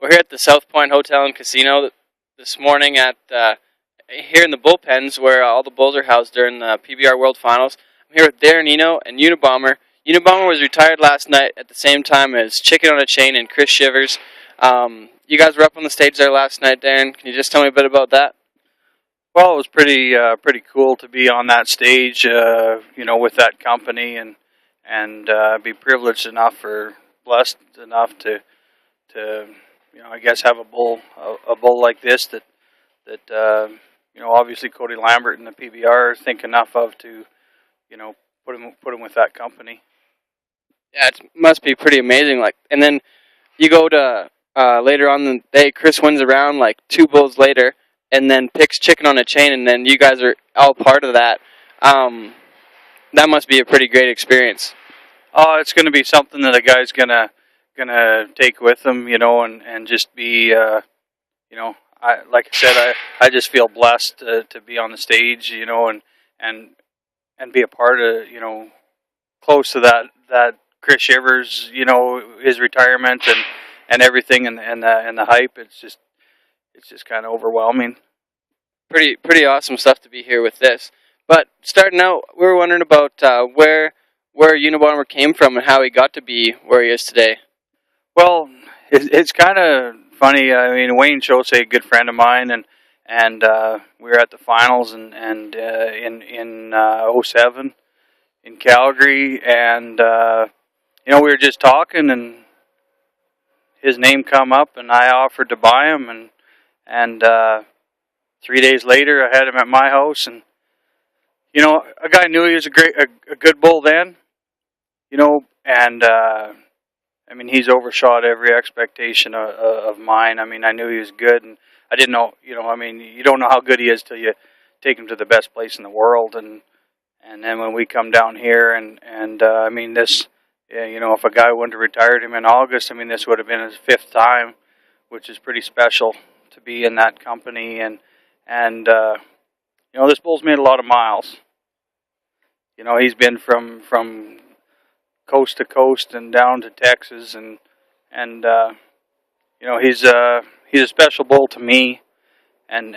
We're here at the South Point Hotel and Casino this morning at here in the bullpens where all the bulls are housed during the PBR World Finals. I'm here with Darin and Unibomber. Unibomber was retired last night at the same time as Chicken on a Chain and Chris Shivers. You guys were up on the stage there last night, Darin. Can you just tell me a bit about that? Well, it was pretty cool to be on that stage, with that company and be privileged enough or blessed enough to I guess have a bull like this that obviously Cody Lambert and the PBR think enough of to put him with that company. Yeah, it must be pretty amazing. And then you go to later on in the day, Chris wins around like two bulls later, and then picks Chicken on a Chain, and then you guys are all part of that. That must be a pretty great experience. Oh, it's going to be something that a guy's gonna take with him, and just be, like I said, I just feel blessed to be on the stage, and be a part of, close to that Chris Shivers, his retirement and everything, and the hype. It's just kind of overwhelming. Pretty awesome stuff to be here with this. But starting out, we were wondering about where Unibomber came from and how he got to be where he is today. Well, it's kind of funny. I mean, Wayne Chose, a good friend of mine, and we were at the finals in '07 in Calgary, and we were just talking, and his name come up, and I offered to buy him, and 3 days later, I had him at my house, and a guy knew he was a good bull then, and I mean, he's overshot every expectation of mine. I mean, I knew he was good, and I didn't know, I mean, you don't know how good he is till you take him to the best place in the world, and then when we come down here, and I mean, this, if a guy wouldn't have retired him in August, I mean, this would have been his fifth time, which is pretty special to be in that company, and this bull's made a lot of miles. He's been from coast to coast and down to Texas, and he's a special bull to me, and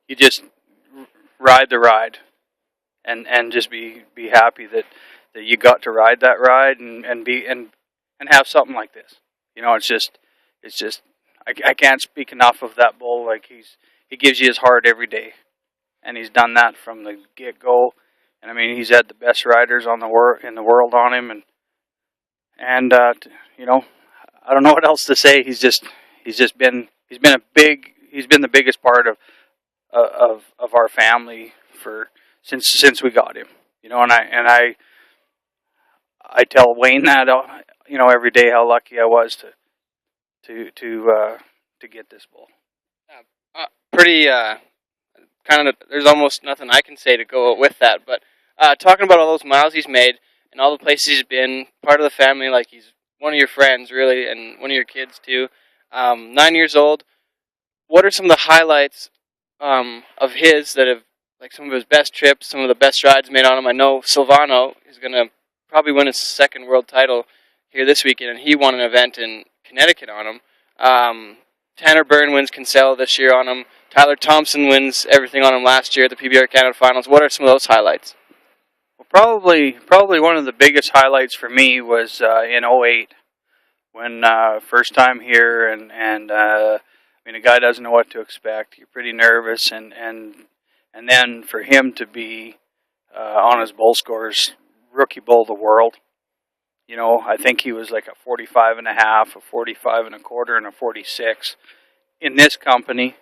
you just ride the ride, and just be happy that you got to ride that ride and have something like this. It's just I can't speak enough of that bull. Like he gives you his heart every day, and he's done that from the get go. And I mean, he's had the best riders in the world on him, and I don't know what else to say. He's been the biggest part of our family since we got him. And I tell Wayne that every day how lucky I was to get this bull. Pretty kind of. There's almost nothing I can say to go with that, but. Talking about all those miles he's made and all the places he's been, part of the family, like he's one of your friends, really, and one of your kids, too. 9 years old. What are some of the highlights of his that have, like some of his best trips, some of the best rides made on him? I know Silvano is going to probably win his second world title here this weekend, and he won an event in Connecticut on him. Tanner Byrne wins Kinsella this year on him. Tyler Thompson wins everything on him last year at the PBR Canada Finals. What are some of those highlights? Probably one of the biggest highlights for me was in '08 when first time here, and I mean, a guy doesn't know what to expect. You're pretty nervous, and then for him to be on his bull scores, rookie bull of the world. I think he was like a 45 and a half, a 45 and a quarter, and a 46 in this company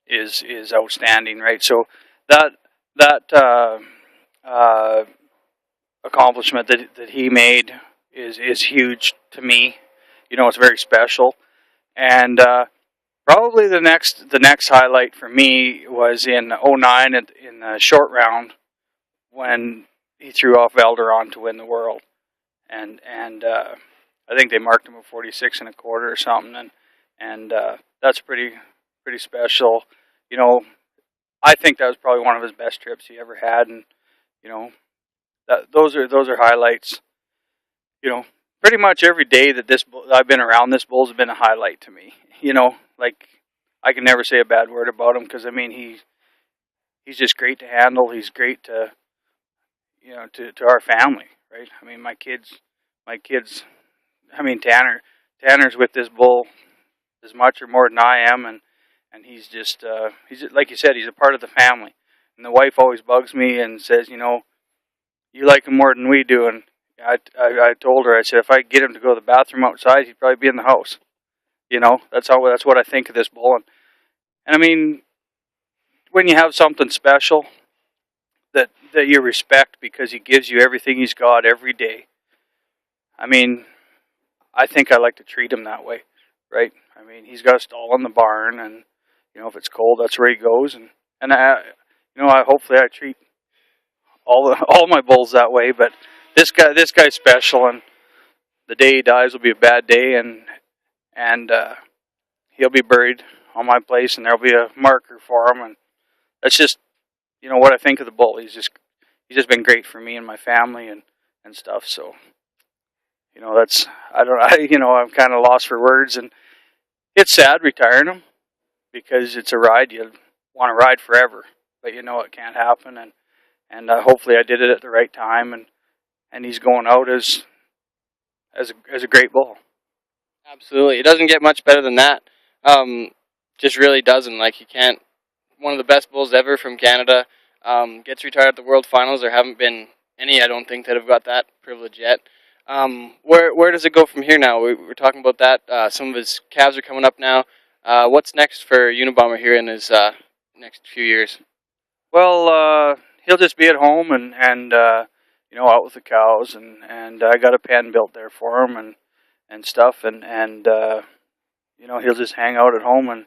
is outstanding, right? So that accomplishment that he made is huge to me. It's very special, and probably the next highlight for me was in '09 in the short round when he threw off Valderon to win the world, and I think they marked him a 46 and a quarter or something, and that's pretty special. I think that was probably one of his best trips he ever had, and those are highlights. pretty much every day that I've been around this bull's been a highlight to me. You know, like I can never say a bad word about him because I mean he's just great to handle. He's great to to our family, right? I mean my kids. I mean Tanner's with this bull as much or more than I am, and he's just like you said, he's a part of the family. And the wife always bugs me and says, you like him more than we do. And I told her, I said, if I get him to go to the bathroom outside, he'd probably be in the house. That's what I think of this bull. And I mean, when you have something special that you respect because he gives you everything he's got every day, I mean, I think I like to treat him that way, right? I mean, he's got a stall in the barn, and if it's cold, that's where he goes. And I hopefully I treat all my bulls that way. But this guy's special, and the day he dies will be a bad day, and he'll be buried on my place, and there'll be a marker for him. And that's just what I think of the bull. He's just been great for me and my family and stuff. So I'm kind of lost for words, and it's sad retiring him because it's a ride you want to ride forever, but it can't happen. And hopefully I did it at the right time, and he's going out as a great bull. Absolutely, it doesn't get much better than that. Just really doesn't. Like, you can't. One of the best bulls ever from Canada gets retired at the World Finals. There haven't been any, I don't think, that have got that privilege yet. Where does it go from here now? We're talking about that. Some of his calves are coming up now. What's next for Unibomber here in his next few years? Well, he'll just be at home and out with the cows, and I got a pen built there for him and stuff, and he'll just hang out at home and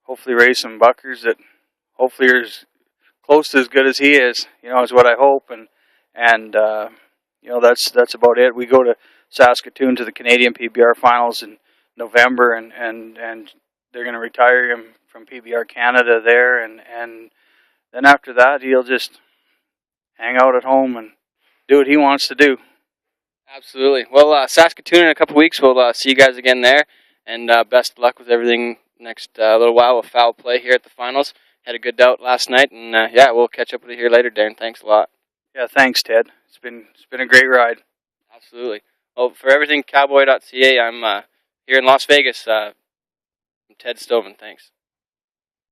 hopefully raise some buckers that hopefully are as close to as good as he is. Is what I hope, and that's about it. We go to Saskatoon to the Canadian PBR finals in November, and they're going to retire him from PBR Canada there, and then after that he'll just hang out at home and do what he wants to do. Absolutely. Well, Saskatoon in a couple weeks. We'll see you guys again there, and best of luck with everything next little while with foul play here at the finals. Had a good bout last night, and we'll catch up with you here later, Darin. Thanks a lot. Yeah, thanks, Ted. It's been a great ride. Absolutely. Well, for everything cowboy.ca, I'm here in Las Vegas. I'm Ted Stovin. Thanks.